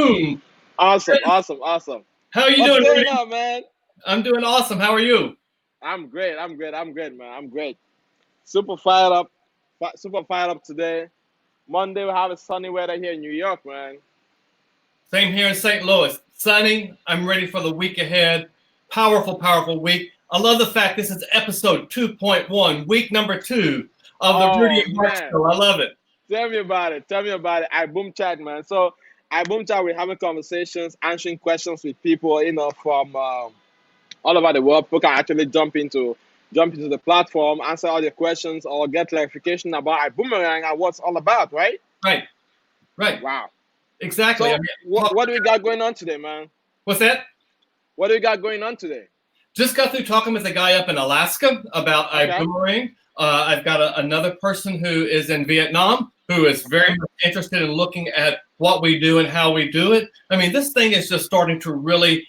Boom. Awesome, awesome, awesome. How are you What's doing, going Rudy? on, man? I'm doing awesome. How are you? I'm great. I'm great. I'm great, man. I'm great. Super fired up. Super fired up today. Monday we have a sunny weather here in New York, man. Same here in St. Louis. Sunny. I'm ready for the week ahead. Powerful, powerful week. I love the fact this is episode 2.1, week number 2 of the Rudy Oh and Bart man, show. I love it. tell me about it. Tell me about it. I boom chat, man. So I boom chat. We're having conversations, answering questions with people, from all over the world. People can actually jump into the platform, answer all your questions, or get clarification about iboomerang and what's all about, right? Right, right. Wow. Exactly. I So mean, what do we got going on today, man? what's that? What do we got going on today? Just got through talking with a guy up in Alaska about Okay. iboomerang. I've got another person who is in Vietnam who is very much interested in looking at what we do and how we do it. I mean, this thing is just starting to really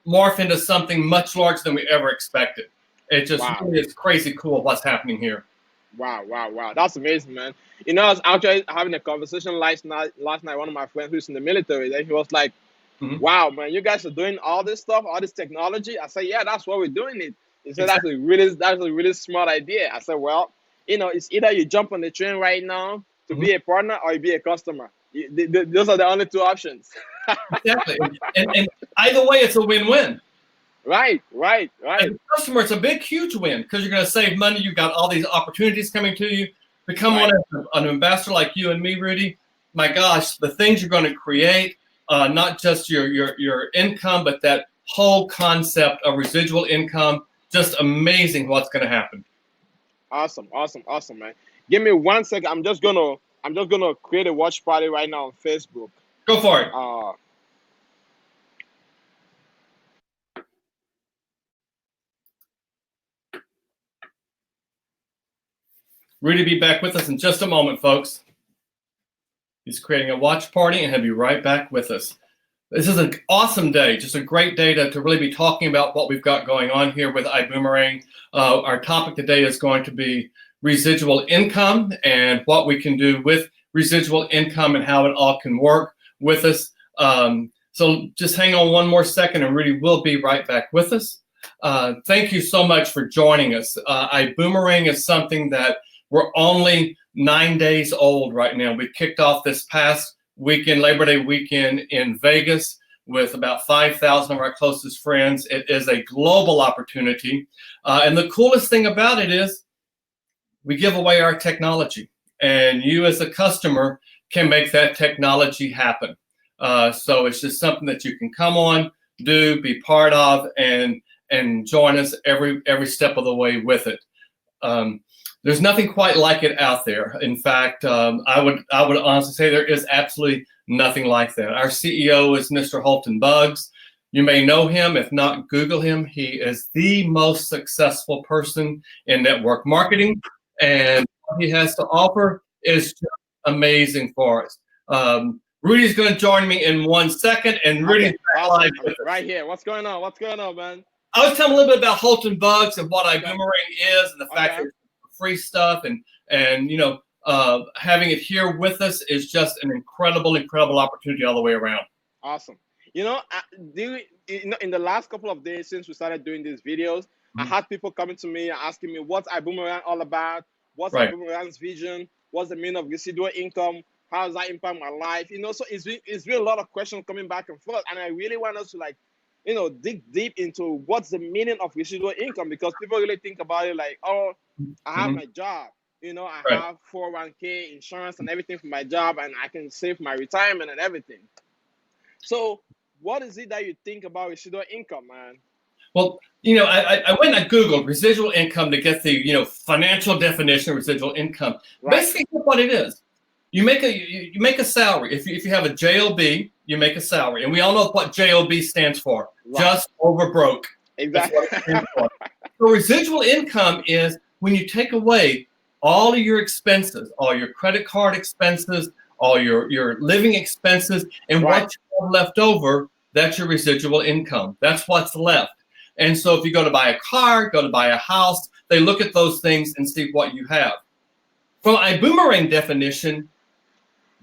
morph into something much larger than we ever expected. It just Wow. really is crazy cool what's happening here. Wow, wow, wow. That's amazing, man. I was actually having a conversation last night. One of my friends who's in the military, then he was like, Mhm. wow, man, you guys are doing all this stuff, all this technology. I said, yeah, that's what we're doing it. He said, Exactly. that's a really smart idea. I said, well, it's either you jump on the train right now to Mhm. be a partner or you be a customer. Those are the only two options. Exactly. And either way, it's a win-win. Right, right, As right. a customer, it's a big, huge win because you're going to save money. You've got all these opportunities coming to you. Become Right. an ambassador like you and me, Rudy. My gosh, the things you're going to create, not just your income, but that whole concept of residual income, just amazing what's going to happen. Awesome, awesome, awesome, man. Give me 1 second. I'm just gonna create a watch party right now on Facebook. Go for it. Uh, Rudy be back with us in just a moment, folks. He's creating a watch party and he'll be right back with us. This is an awesome day, just a great day to really be talking about what we've got going on here with iboomerang. Our topic today is going to be residual income and what we can do with residual income and how it all can work with us. So just hang on one more second and Rudy will be right back with us. Thank you so much for joining us. iboomerang is something that we're only 9 days old right now. We kicked off this past weekend, Labor Day weekend in Vegas with about 5,000 of our closest friends. It is a global opportunity. And the coolest thing about it is we give away our technology and you as a customer can make that technology happen. So it's just something that you can come on, do, be part of, and join us every step of the way with it. There's nothing quite like it out there. In fact, I would honestly say there is absolutely nothing like that. Our CEO is Mr. Holton Buggs. You may know him. If not, Google him. He is the most successful person in network marketing, and what he has to offer is just amazing for us. Rudy's going to join me in 1 second, and Rudy's okay, back awesome. live with us. Right here. What's going on? What's going on, man? I was telling a little bit about Holton Buggs and what iboomerang is, and the fact Okay. that it's free stuff, and having it here with us is just an incredible opportunity all the way around. Awesome. In the last couple of days since we started doing these videos, I had people coming to me and asking me, what's iboomerang all about? What's Right. iboomerang's vision? What's the meaning of residual income? How does that impact my life? So it's been a lot of questions coming back and forth, and I really want us to dig deep into what's the meaning of residual income, because people really think about it like, oh, I have my job, I Right. have 401k insurance and everything for my job, and I can save my retirement and everything. So what is it that you think about residual income, man? Well, I went and I Googled residual income to get the financial definition of residual income. Right. Basically, what it is, you make a salary. If you have a JOB, you make a salary, and we all know what JOB stands for. Right. Just over broke. Exactly. That's what it stands for. So residual income is when you take away all of your expenses, all your credit card expenses, all your living expenses, and Right. what you have left over, that's your residual income. That's what's left. And so if you go to buy a car, go to buy a house, they look at those things and see what you have. From iboomerang definition,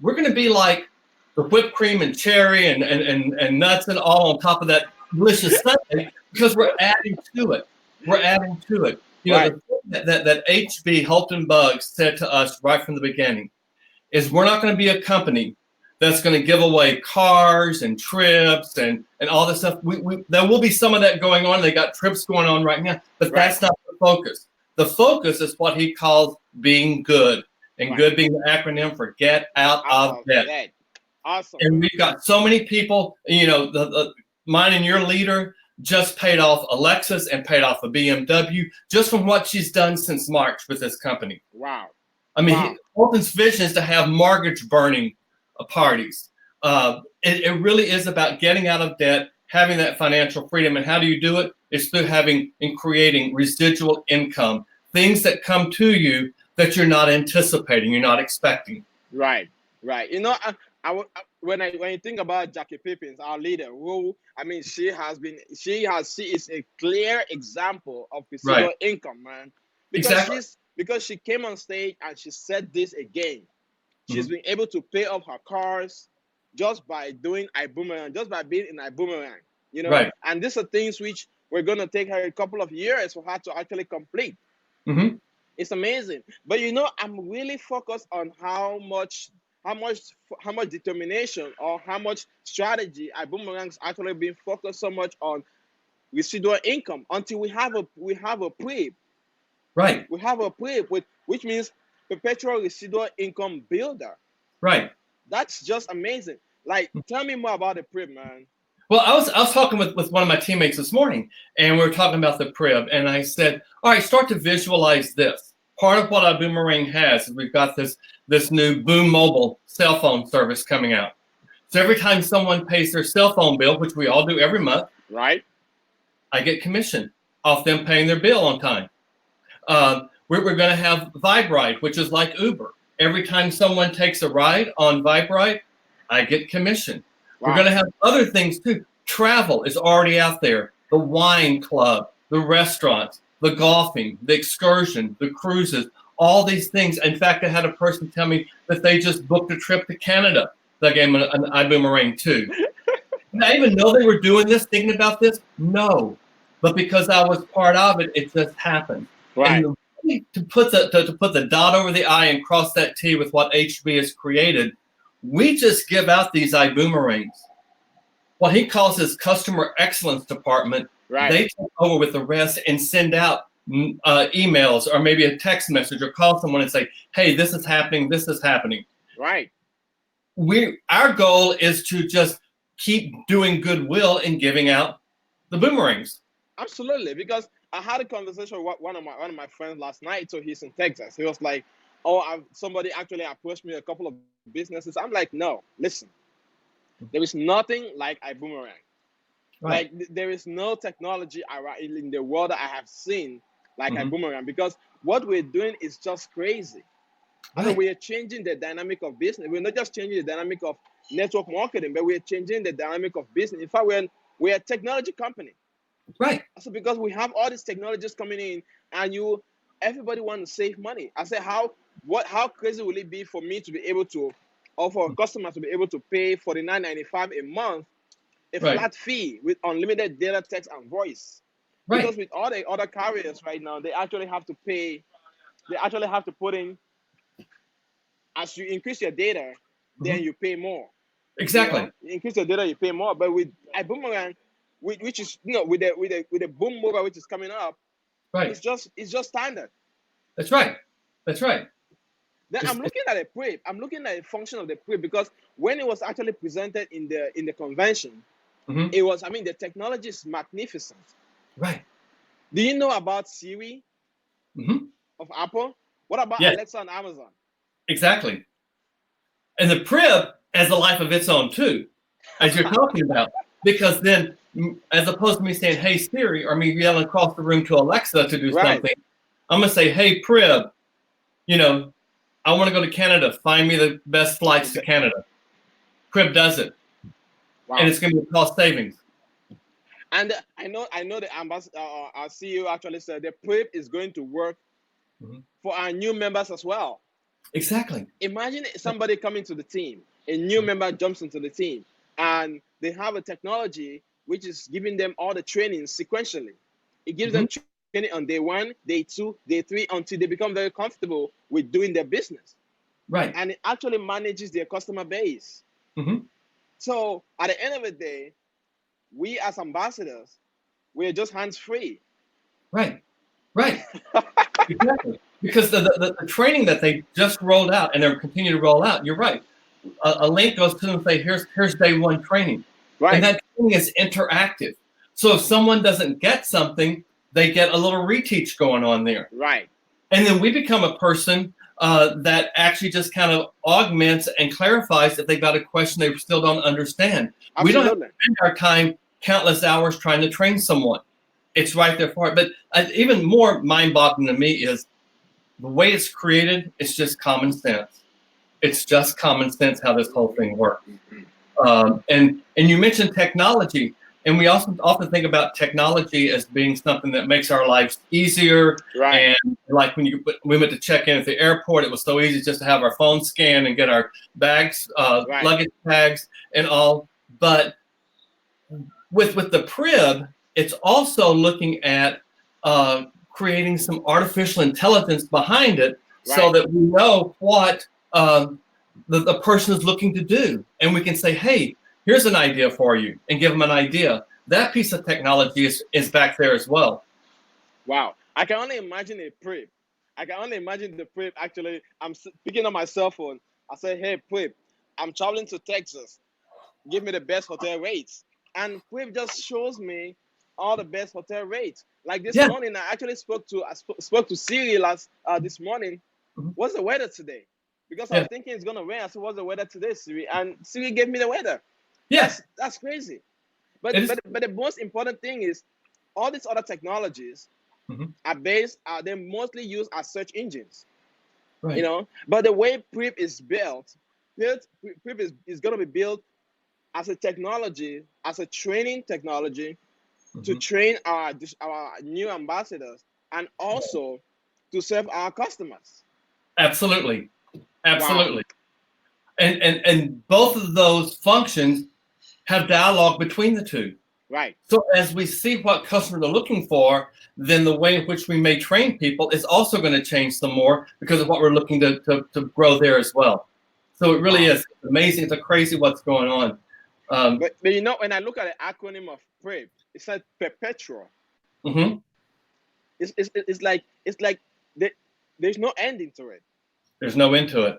we're going to be like the whipped cream and cherry and nuts and all on top of that delicious sundae, because we're adding to it. We're adding to it. You know, the thing that H.B. Holton Buggs said to us right from the beginning is we're not going to be a company that's going to give away cars and trips and all this stuff. There will be some of that going on. They got trips going on right now, but that's not the focus. The focus is what he calls being good, and good being the acronym for get out of debt. Awesome. And we've got so many people, you know, mine and your leader just paid off a Lexus and paid off a BMW just from what she's done since March with this company. Wow. I mean, Holton's vision is to have mortgage burning parties. It really is about getting out of debt, having that financial freedom. And how do you do it? It's through having and creating residual income, things that come to you that you're not anticipating, you're not expecting. Right. You know, when you think about Jackie Pippins, our leader, who, I mean, she is a clear example of residual income, man. Because she came on stage and she said this again. She's been able to pay off her cars just by doing ibüümerang, just by being in ibüümerang, you know. And these are things which we're gonna take her a couple of years for her to actually complete. It's amazing. But you know, I'm really focused on how much determination or how much strategy ibüümerang's actually been focused so much on residual income until we have a PRIB. We have a PRIB, which means perpetual residual income builder. That's just amazing. Like, tell me more about the PRIB, man. Well, I was talking with one of my teammates this morning, and we were talking about the PRIB, and I said, all right, start to visualize this. Part of what ibüümerang has is we've got this new Boom Mobile cell phone service coming out. So every time someone pays their cell phone bill, which we all do every month, I get commission off them paying their bill on time. We're going to have Viberite, which is like Uber. Every time someone takes a ride on Viberite, I get commission. We're going to have other things too. Travel is already out there. The wine club, the restaurants, the golfing, the excursion, the cruises, all these things. In fact, I had a person tell me that they just booked a trip to Canada. That gave them an ibüümerang too. Did I even know they were doing this, thinking about this? No. But because I was part of it, it just happened. And to put the dot over the I and cross that T with what HB has created, we just give out these ibüümerangs. What he calls his customer excellence department, they take over with the rest and send out emails or maybe a text message or call someone and say, hey, this is happening, this is happening. Our goal is to just keep doing goodwill and giving out the boomerangs. Absolutely, because I had a conversation with one of my friends last night. So he's in Texas. He was like, "Oh, somebody actually approached me a couple of businesses." I'm like, "No, listen. There is nothing like ibüümerang. Like there is no technology in the world that I have seen like ibüümerang, because what we're doing is just crazy. So we are changing the dynamic of business. We're not just changing the dynamic of network marketing, but we're changing the dynamic of business. In fact, we're a technology company. So because we have all these technologies coming in, and everybody wants to save money. I say, how crazy will it be for me to be able to offer a customer to be able to pay $49.95 a month, a flat fee with unlimited data, text, and voice? Because with all the other carriers right now, they actually have to pay. They actually have to put in, as you increase your data, then you pay more. Exactly. You increase your data, you pay more. But with ibüümerang, which is with the Boom Mobile, which is coming up, it's just standard. That's right. Then I'm looking at a PRIB. I'm looking at a function of the PRIB, because when it was actually presented in the convention, it was, I mean, the technology is magnificent. Do you know about Siri of Apple? What about Alexa on Amazon? Exactly. And the PRIB has a life of its own too, as you're talking about, because then, as opposed to me saying, hey, Siri, or me yelling across the room to Alexa to do something, I'm going to say, hey, PRIB, I want to go to Canada. Find me the best flights to Canada. PRIB does it. And it's going to be cost savings. And I know the ambassador, our CEO actually said the PRIB is going to work for our new members as well. Exactly. Imagine somebody coming to the team a new member jumps into the team, and they have a technology which is giving them all the training sequentially. It gives them training on day 1, day 2, day 3, until they become very comfortable with doing their business. Right. And it actually manages their customer base. So at the end of the day, we as ambassadors, we're just hands-free. Right. Exactly. Because the training that they just rolled out and they're continuing to roll out, you're right. A link goes to them and say, here's day 1 training. Right. And that training is interactive. So if someone doesn't get something, they get a little reteach going on there. Right. And then we become a person that actually just kind of augments and clarifies if they've got a question they still don't understand. Absolutely. We don't have to spend our time countless hours trying to train someone. It's right there for it. But even more mind-boggling to me is the way it's created. It's just common sense. It's just common sense how this whole thing works. And you mentioned technology, and we also often think about technology as being something that makes our lives easier. Right. And like when we went to check in at the airport, it was so easy just to have our phone scanned and get our bags, luggage tags, and all. But with the Prib, it's also looking at creating some artificial intelligence behind it, so that we know what the person is looking to do. And we can say, hey, here's an idea for you, and give them an idea. That piece of technology is back there as well. Wow. I can only imagine a Prib. I can only imagine the Prib. Actually, I'm picking up my cell phone. I say, hey, Prib, I'm traveling to Texas. Give me the best hotel rates. And Prib just shows me all the best hotel rates. Like this morning, I actually spoke to Siri this morning. What's the weather today? Because I was thinking it's gonna rain. I said, what's the weather today, Siri? And Siri gave me the weather. Yes. That's crazy. But the most important thing is all these other technologies they're mostly used as search engines. Right. You know, but the way Prib is built, Prib is gonna be built as a technology, as a training technology to train our new ambassadors and also to serve our customers. Absolutely. Wow. And both of those functions have dialogue between the two. Right. So as we see what customers are looking for, then the way in which we may train people is also going to change some more because of what we're looking to grow there as well. So it really is amazing. It's crazy what's going on. But you know, when I look at the acronym of Prib, it's like perpetual. It's like there's no ending to it. There's no end to it.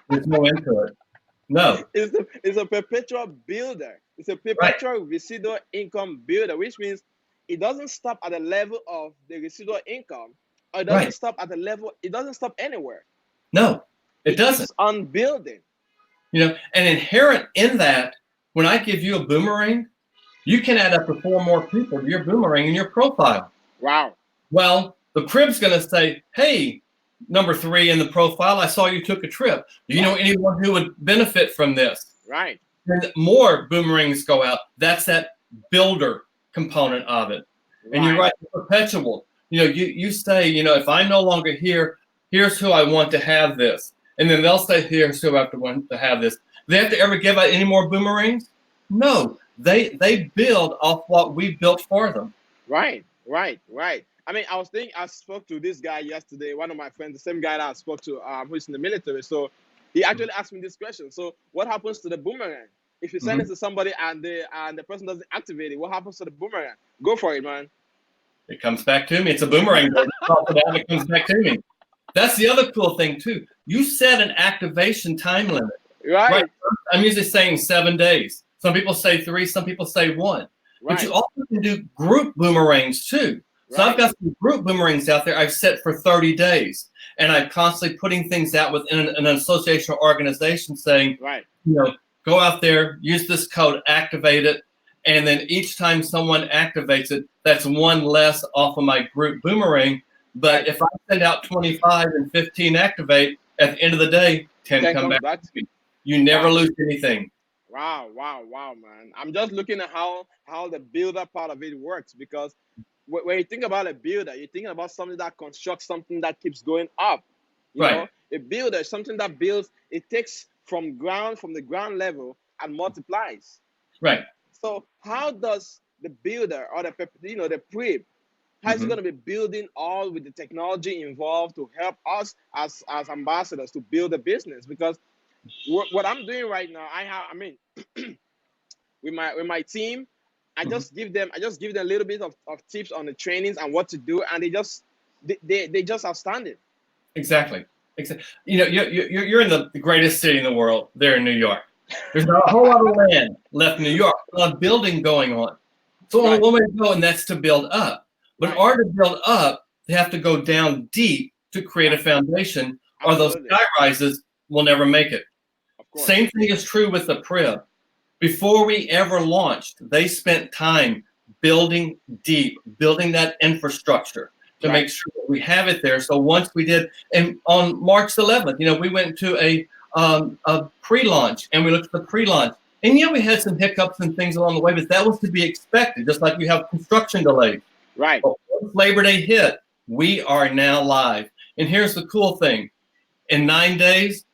There's no end to it. No. It's a perpetual builder. It's a perpetual residual income builder, which means it doesn't stop at the level of the residual income, or it doesn't stop at the level. It doesn't stop anywhere. No, it doesn't. It's on building. You know, and inherent in that, when I give you a boomerang, you can add up to 4 more people to your boomerang in your profile. Wow. Well, the Prib's going to say, hey, number 3 in the profile, I saw you took a trip. Do you know anyone who would benefit from this? Right. And more boomerangs go out. That's that builder component of it. And you're right, perpetual. You know, you say, you know, if I'm no longer here, here's who I want to have this. And then they'll say, here's who I want to have this. They have to ever give out any more boomerangs? No. They build off what we built for them. Right. I mean, I spoke to this guy yesterday, one of my friends, the same guy that I spoke to, who's in the military. So he actually asked me this question. So what happens to the boomerang? If you send it to somebody and the person doesn't activate it, what happens to the boomerang? Go for it, man. It comes back to me. It's a boomerang. It comes back to me. That's the other cool thing, too. You set an activation time limit. Right. I'm usually saying 7 days. Some people say 3, some people say 1. But you also can do group boomerangs, too. So I've got some group boomerangs out there I've set for 30 days. And I'm constantly putting things out within an association or organization saying, you know, go out there, use this code, activate it. And then each time someone activates it, that's 1 less off of my group boomerang. But if I send out 25 and 15 activate, at the end of the day, 10 come back to me. You never lose anything. Wow, man. I'm just looking at how the builder part of it works, because when you think about a builder, you're thinking about something that constructs something that keeps going up. You know, a builder is something that builds. It takes from the ground level and multiplies. Right. So how does the builder or the prep, how is it Mhm. going to be building all with the technology involved to help us as ambassadors to build a business? Because what I'm doing right now, with my team, I Mhm. just give them a little bit of tips on the trainings and what to do, and they just outstanding. Exactly. Exactly. You know, you're in the greatest city in the world. There in New York. There's not a whole lot of land left in New York. A lot of building going on. So only Right, one way to go, and that's to build up. But in right, order to build up, they have to go down deep to create a right. foundation, or those Absolutely, sky rises will never make it. of Same course. thing is true with the Prib. Before we ever launched, they spent time building deep, building that infrastructure to Right, make sure that we have it there. So once we did, and on March 11th, we went to a pre-launch, and we looked at the pre-launch. And yeah, we had some hiccups and things along the way, but that was to be expected, just like you have construction delays. right. But once Labor Day hit, we are now live. And here's the cool thing. In 9 days,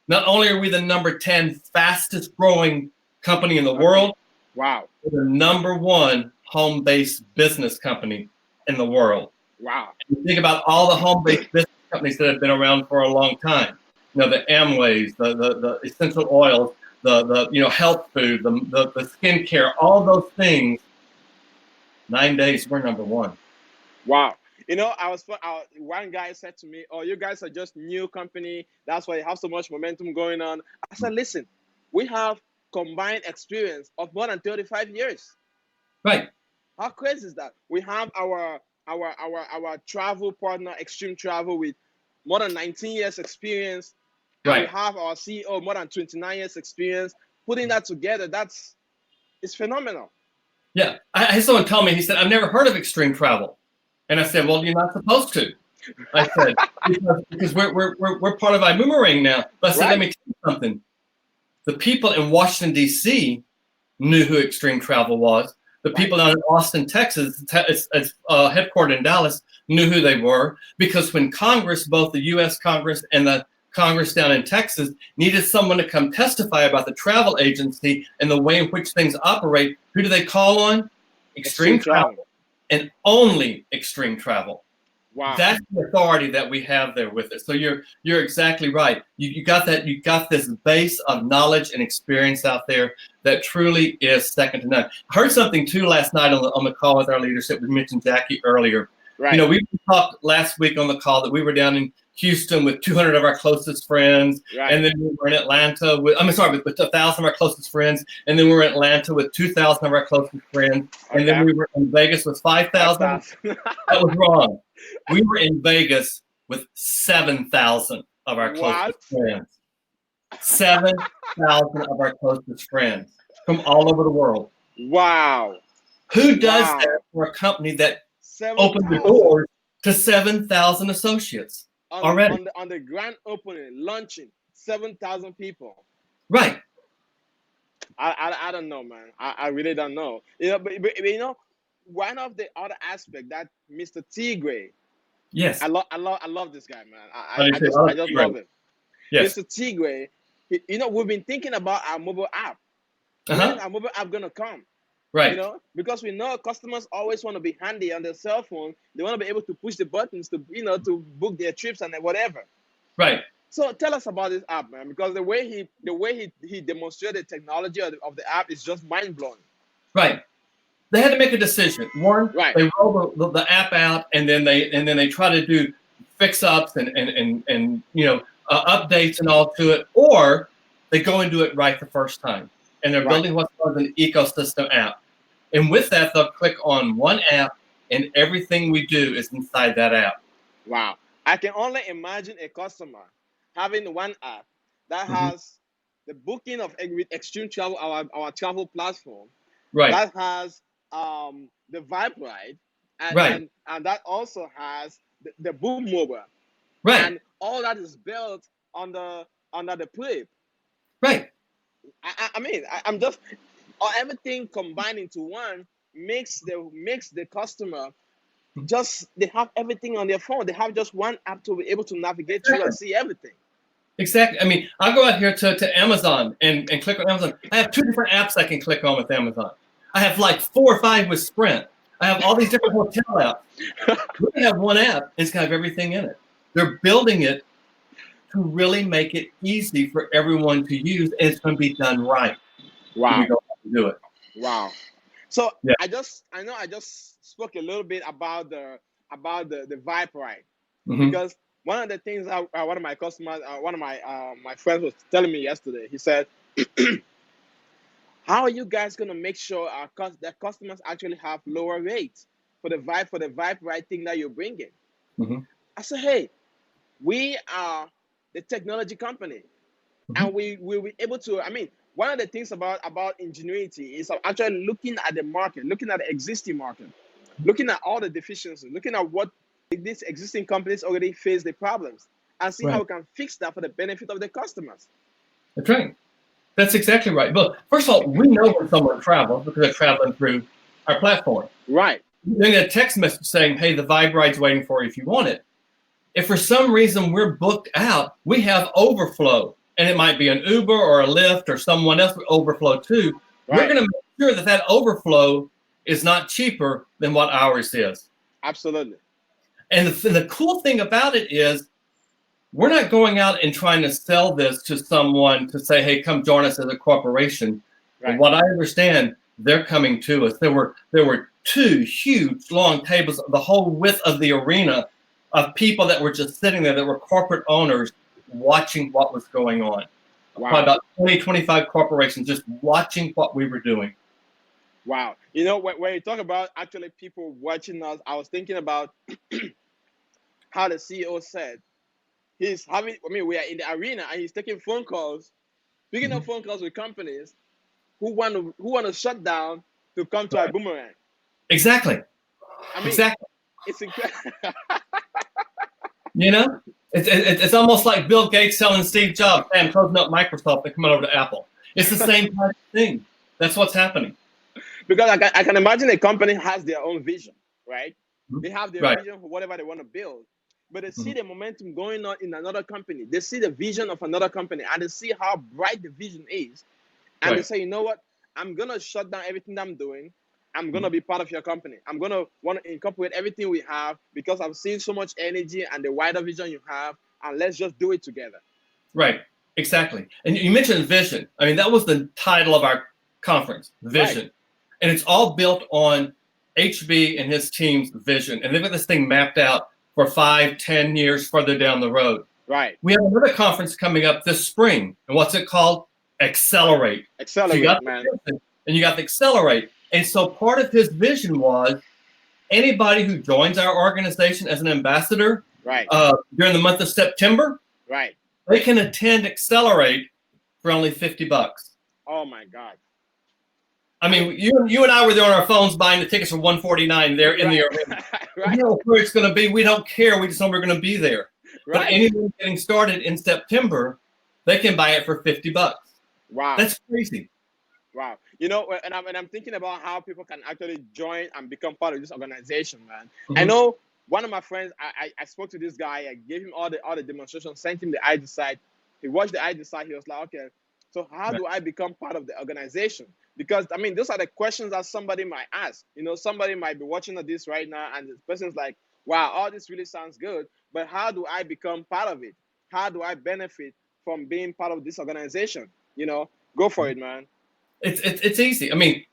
not only are we the number 10 fastest growing company in the world, Wow, we're the number 1 home-based business company in the world. wow. You think about all the home-based business companies that have been around for a long time. The Amways, the essential oils, the health food, the skincare, all those things. 9 days, we're number 1. Wow. One guy said to me, "Oh, you guys are just new company. That's why you have so much momentum going on." I said, "Listen, we have combined experience of more than 35 years. Right, How crazy is that? We have our travel partner, Extreme Travel, with more than 19 years experience, and we right. have our CEO, more than 29 years experience. Putting that together, it's phenomenal." Yeah, I had someone tell me, he said, "I've never heard of extreme travel." And I said, "Well, you're not supposed to." I said, because we're part of ibüümerang now. But I said, let Right, me tell you something. The people in Washington, D.C. knew who Extreme Travel was. The right, people down in Austin, Texas, it's headquartered in Dallas, knew who they were, because when Congress, both the U.S. Congress and the Congress down in Texas, needed someone to come testify about the travel agency and the way in which things operate, who do they call on? Extreme Extreme Travel. Travel, and only Extreme Travel. Wow, That's the authority that we have there with it. So you're exactly right. You got that. You got this base of knowledge and experience out there that truly is second to none. I heard something too last night on the call with our leadership. We mentioned Jackie earlier. right, We talked last week on the call that we were down in Houston with 200 of our closest friends, right. and then we were in Atlanta with 1,000 of our closest friends, and then we were in Atlanta with 2,000 of our closest friends, and then Okay, we were in Vegas with 5,000. 5,000. That was wrong. We were in Vegas with 7,000 of our closest What? friends. 7,000 of our closest friends from all over the world. Wow, Who does that wow. for a company that opened the 7,000 doors to 7,000 associates on already? the grand opening, launching 7,000 people. Right. I don't know, man. I really don't know. But one of the other aspect that Mr. Tigray, Yes. I love this guy, man. I do too. I just love him. Yes. Mr. Tigray, we've been thinking about our mobile app. When is Uh-huh. our mobile app gonna come? Right. Because we know customers always want to be handy on their cell phone. They want to be able to push the buttons to book their trips and whatever. Right. So tell us about this app, man, because the way he demonstrated the technology of the app is just mind blowing. Right. They had to make a decision. One, Right, they roll the app out, and then they try to do fix ups and updates and all to it, or they go and do it right the first time, and they're right. building what's called an ecosystem app. And with that, they'll click on one app, and everything we do is inside that app. Wow. I can only imagine a customer having one app that Mm-hmm. has the booking of with Extreme Travel, our travel platform, Right. that has the Vibe Ride, and Right. and and that also has the Boom Mobile, Right. and all that is built under the Play. Right. I'm just everything combined into one makes the customer just they have everything on their phone. They have just one app to be able to navigate through Exactly. and see everything. Exactly. I mean, I'll go out here to Amazon and click on Amazon. I have 2 different apps I can click on with Amazon. I have like 4 or 5 with Sprint. I have all these different hotel apps. We can have one app, and it's got everything in it. They're building it to really make it easy for everyone to use, and it's going to be done right. Wow. We go out and do it. Wow. So Yeah. I just spoke a little bit about the Vibe ride, Mhm. because one of the things one of my customers, one of my friends was telling me yesterday. He said, "How are you guys gonna make sure that customers actually have lower rates for the Vibe ride thing that you're bringing?" Mhm. I said, "Hey, we are the technology company, Mhm. and we will be able to. I mean, one of the things about ingenuity is actually looking at the market, looking at the existing market, looking at all the deficiencies, looking at what these existing companies already face the problems, and see how Right. we can fix that for the benefit of the customers." That's right. That's exactly right. Well, first of all, we know when someone travels because they're traveling through our platform. Right. They get a text message saying, "Hey, the Vibe ride's waiting for you if you want it." If for some reason we're booked out, we have overflow, and it might be an Uber or a Lyft or someone else with overflow too. We're Right. going to make sure that overflow is not cheaper than what ours is. Absolutely. And the cool thing about it is we're not going out and trying to sell this to someone to say, "Hey, come join us as a corporation." Right. From what I understand, they're coming to us. There were 2 huge long tables, the whole width of the arena, of people that were just sitting there that were corporate owners watching what was going on. Wow. Probably about 20, 25 corporations just watching what we were doing. Wow. You know, when you talk about actually people watching us, I was thinking about how the CEO said he's having, I mean, we are in the arena and he's taking phone calls, picking up phone calls with companies who want to shut down to come to Right. ibüümerang. Exactly. I mean, Exactly. it's incredible. You know, it's almost like Bill Gates telling Steve Jobs, "Hey, I'm closing up Microsoft and coming over to Apple." It's the same type of thing. That's what's happening. Because I can imagine a company has their own vision, right? Mhm. They have their Right. vision for whatever they want to build, but they see Mhm. the momentum going on in another company. They see the vision of another company, and they see how bright the vision is, and they Right. say, "You know what? I'm gonna shut down everything I'm doing. I'm gonna be part of your company. I'm gonna want to incorporate everything we have because I'm seeing so much energy and the wider vision you have, and let's just do it together." Right. Exactly. And you mentioned vision. I mean, that was the title of our conference, Vision. Right. And it's all built on HB and his team's vision. And they've got this thing mapped out for 5, 10 years further down the road. Right. We have another conference coming up this spring. And what's it called? Accelerate. So you got Accelerate, man. the vision and you got the accelerate. And so part of his vision was anybody who joins our organization as an ambassador Right. during the month of September, Right. they can attend Accelerate for only $50. Oh my God. I mean, you and I were there on our phones buying the tickets for $149 there in the arena. Right. We know where it's going to be. We don't care. We just know we're going to be there. But Right. anyone getting started in September, they can buy it for $50. Wow. That's crazy. Wow. You know, and I'm thinking about how people can actually join and become part of this organization, man. I Mhm. know one of my friends, I spoke to this guy, I gave him all the demonstrations, sent him the ID site. He watched the ID site, he was like, "Okay, so how Right. do I become part of the organization?" Because I mean, those are the questions that somebody might ask. You know, somebody might be watching this right now, and the person's like, "Wow, all this really sounds good, but how do I become part of it? How do I benefit from being part of this organization?" You know, go for it, man. It's easy. I mean,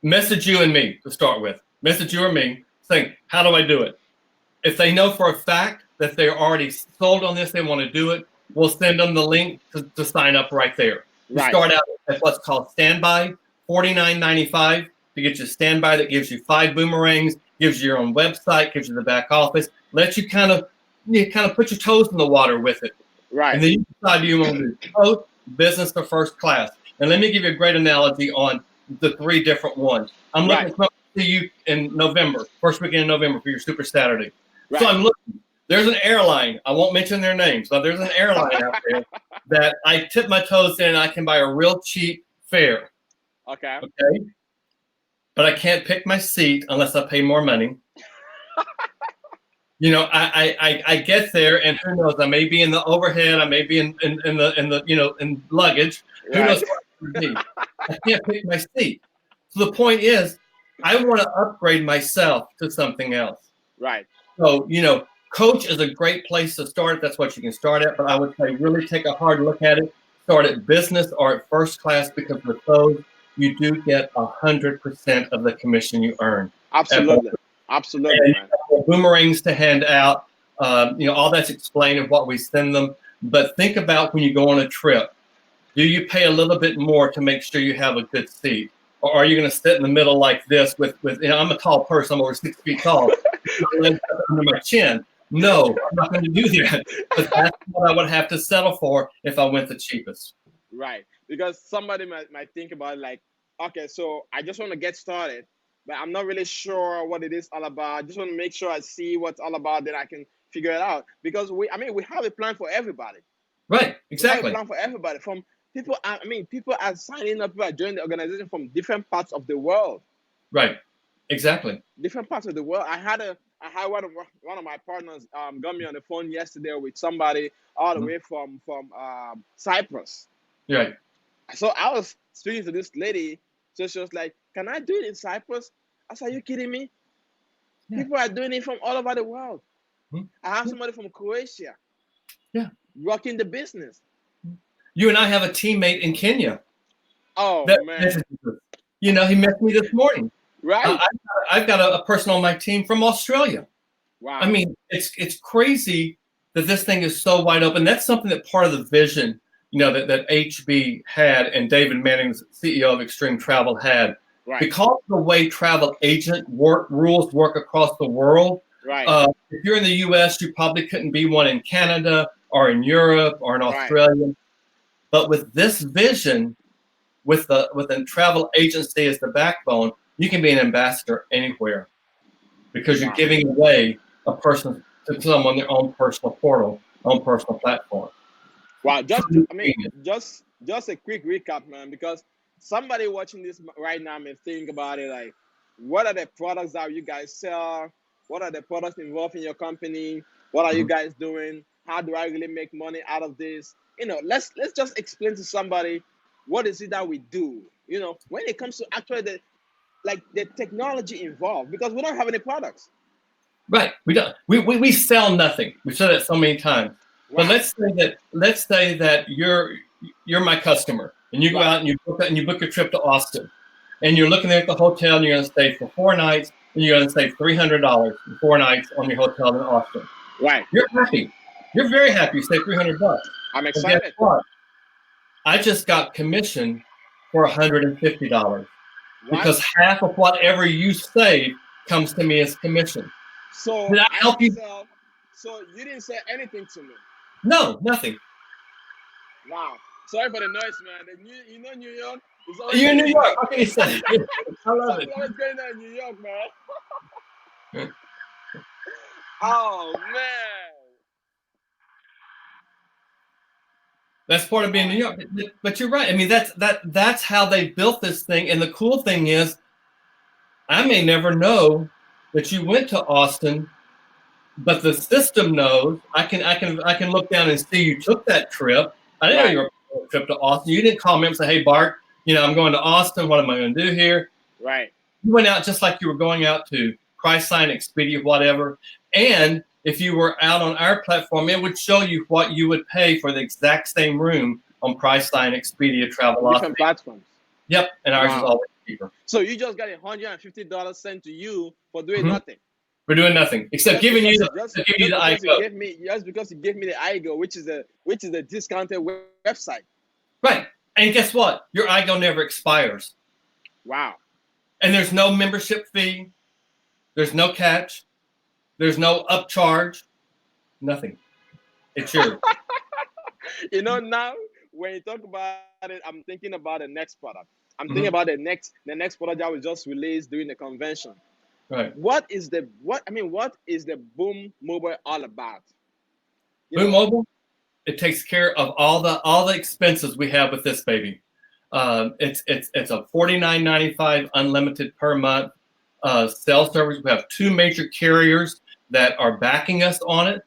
message you and me to start with. Message you or me saying, "How do I do it?" If they know for a fact that they're already sold on this, they want to do it, we'll send them the link to sign up right there. You Right. start out at what's called standby, $49.95 to get you standby. That gives you 5 boomerangs, gives you your own website, gives you the back office, lets you kind of put your toes in the water with it. Right. And then you decide you want to do both business or first class. And let me give you a great analogy on the 3 different ones. I'm looking Right. to come to you in November, first weekend in November for your Super Saturday. Right. So I'm looking. There's an airline. I won't mention their names, but there's an airline out there that I tip my toes in and I can buy a real cheap fare. Okay. Okay. But I can't pick my seat unless I pay more money. You know, I get there, and who knows? I may be in the overhead. I may be in the in luggage. Who knows what it would be? I can't pick my seat. So the point is, I want to upgrade myself to something else. Right. So Coach is a great place to start. That's what you can start at. But I would say really take a hard look at it. Start at business or at first class, because with those you do get 100% of the commission you earn. Absolutely. Absolutely, man. Boomerangs to hand out. All that's explained in what we send them. But think about when you go on a trip. Do you pay a little bit more to make sure you have a good seat? Or are you going to sit in the middle like this with I'm a tall person. I'm over 6 feet tall. My legs up under my chin. No, I'm not going to do that. But that's what I would have to settle for if I went the cheapest. Right. Because somebody might think about it like, okay, so I just want to get started, but I'm not really sure what it is all about. I just want to make sure I see what's all about, then I can figure it out. Because we have a plan for everybody. Right. Exactly. We have a plan for everybody. From people, people are signing up, people are joining the organization from different parts of the world. Right. Exactly. Different parts of the world. I had one of my partners got me on the phone yesterday with somebody all the way from Cyprus. Right. So I was speaking to this lady. So she was like, "Can I do it in Cyprus?" I said, "Are you kidding me? Yeah. People are doing it from all over the world." I have somebody from Croatia. Yeah. Rocking the business. You and I have a teammate in Kenya. Oh man. He met me this morning. Right. I've got a person on my team from Australia. Wow. I mean, it's crazy that this thing is so wide open. That's something that part of the vision, that HB had and David Manning's CEO of Extreme Travel had. Right. Because of the way travel agent rules work across the world. Right. If you're in the U.S., you probably couldn't be one in Canada or in Europe or in Australia. Right. But with this vision, with a travel agency as the backbone, you can be an ambassador anywhere, because you're giving away a person to someone their own personal portal, own personal platform. Wow, just a quick recap, man, because somebody watching this right now may think about it like, what are the products that you guys sell? What are the products involved in your company? What are you guys doing? How do I really make money out of this? Let's just explain to somebody what is it that we do. When it comes to actually the technology involved, because we don't have any products. Right, we don't. We sell nothing. We've said that so many times. Wow. But let's say that you're my customer, and you go out and you book your trip to Austin, and you're looking at the hotel, and you're going to stay for 4 nights, and you're going to save $300 for 4 nights on your hotel in Austin. Right. You're happy. You're very happy. You save $300. I'm excited. Guess what? I just got commission for $150 because half of whatever you save comes to me as commission. So did I help you? So you didn't say anything to me? No, nothing. Wow. Sorry for the noise, man. New York. You're in New York. What can you say? I love it. What's going on in New York, man? Oh man. That's part of being New York. But you're right. I mean, that's how they built this thing. And the cool thing is, I may never know that you went to Austin, but the system knows. I can look down and see you took that trip. I didn't know you were on a trip to Austin. You didn't call me up and say, "Hey, Bart, I'm going to Austin. What am I going to do here?" Right. You went out just like you were going out to Priceline, Expedia, whatever. And if you were out on our platform, it would show you what you would pay for the exact same room on Priceline, Expedia, Travelocity. Different platforms. Yep, and ours is always cheaper. So you just got $150 sent to you for doing nothing. We're doing nothing except giving you the iGo. Just because you gave me the iGo, which is a discounted website. Right, and guess what? Your iGo never expires. Wow. And there's no membership fee. There's no catch. There's no upcharge. Nothing. It's yours. Now when you talk about it, I'm thinking about the next product. I'm thinking about the next product that was just released during the convention. Right. What is the Boom Mobile all about? Boom Mobile, it takes care of all the expenses we have with this baby. It's a $49.95 unlimited per month cell service. We have 2 major carriers that are backing us on it.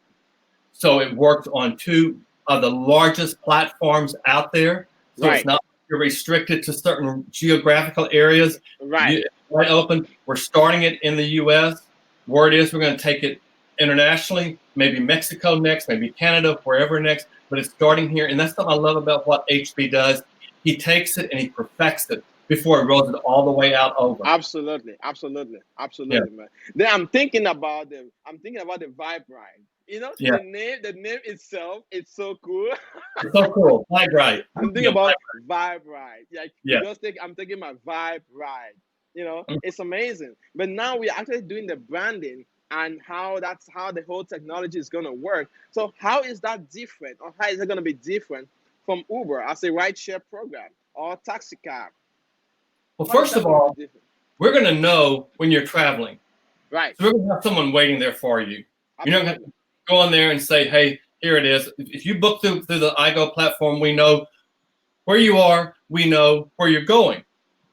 So it works on 2 of the largest platforms out there. So Right. it's not you're restricted to certain geographical areas. Right. Wide open. We're starting it in the U.S. Word is we're going to take it internationally, maybe Mexico next, maybe Canada, wherever next. But it's starting here, and that's something I love about what HB does. He takes it and he perfects it before he rolls it all the way out over. Absolutely, man. Then I'm thinking about the Vibe Ride. You know, Yeah. the name itself, it's so cool. It's so cool. Vibe Ride. I'm thinking about Vibe Ride. Like, Yeah. I'm taking my Vibe Ride. You know, it's amazing. But now we're actually doing the branding and that's how the whole technology is going to work. So how is that different, or how is it going to be different from Uber as a rideshare program or taxi cab? Well, first of all, we're going to know when you're traveling. Right. So we're going to have someone waiting there for you. You're not going to go on there and say, hey, here it is. If you book through the iGo platform, we know where you are. We know where you're going.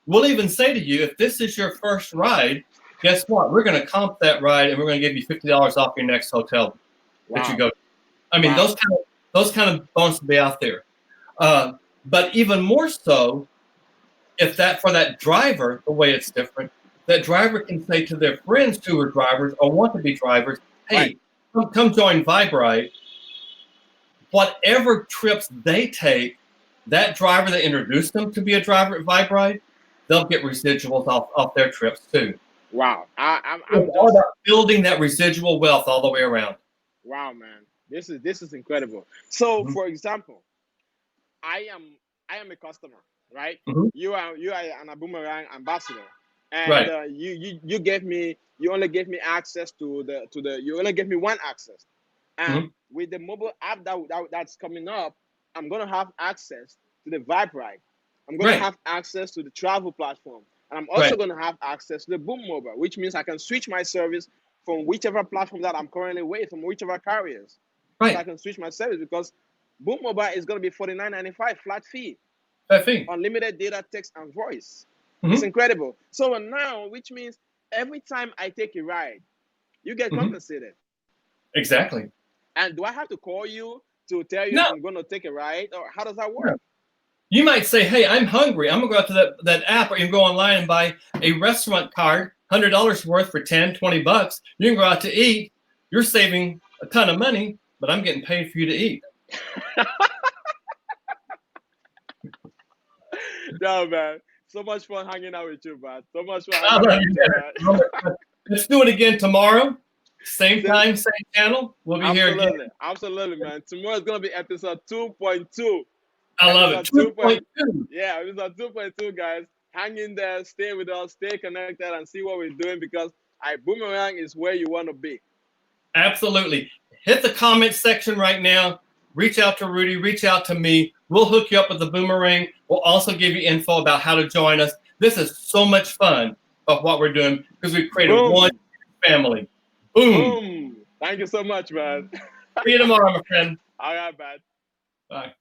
We'll even say to you, if this is your first ride, guess what? We're going to comp that ride, and we're going to give you $50 off your next hotel that you go to. I mean, those kind of bonuses will be out there. But even more so, if for that driver, the way it's different, that driver can say to their friends who are drivers or want to be drivers, hey, come join Vibe Ride. Whatever trips they take, that driver that introduced them to be a driver at Vibe Ride, they'll get residuals off their trips too. Wow. I'm all about building that residual wealth all the way around. Wow, man. This is incredible. So, for example, I am a customer, right? You are an ibüümerang ambassador, and you only gave me access you only gave me one access, and with the mobile app that's coming up, I'm gonna have access to the Vibe Ride. I'm gonna have access to the travel platform, and I'm also gonna have access to the Boom Mobile, which means I can switch my service from whichever platform that I'm currently with, from whichever carriers. So I can switch my service because Boom Mobile is going to be $49.95 flat fee. Unlimited data, text, and voice. It's incredible. So now, which means every time I take a ride, you get compensated. Exactly. And do I have to call you to tell you I'm going to take a ride, or how does that work? No. You might say, hey, I'm hungry. I'm going to go out to that app, or you can go online and buy a restaurant card, $100 worth for $10, $20. You can go out to eat. You're saving a ton of money, but I'm getting paid for you to eat. No, man. So much fun hanging out with you, Bart. So much fun hanging out with you, man. Let's do it again tomorrow. Same time, same channel. We'll be here again. Absolutely, man. Tomorrow is going to be episode 2.2. I love it. 2.2. Yeah, episode 2.2, guys. Hang in there. Stay with us. Stay connected and see what we're doing, because ibüümerang is where you want to be. Absolutely. Hit the comment section right now. Reach out to Rudy. Reach out to me. We'll hook you up with the boomerang. We'll also give you info about how to join us. This is so much fun of what we're doing because we've created one family. Boom. Thank you so much, man. See you tomorrow, my friend. All right, man. Bye.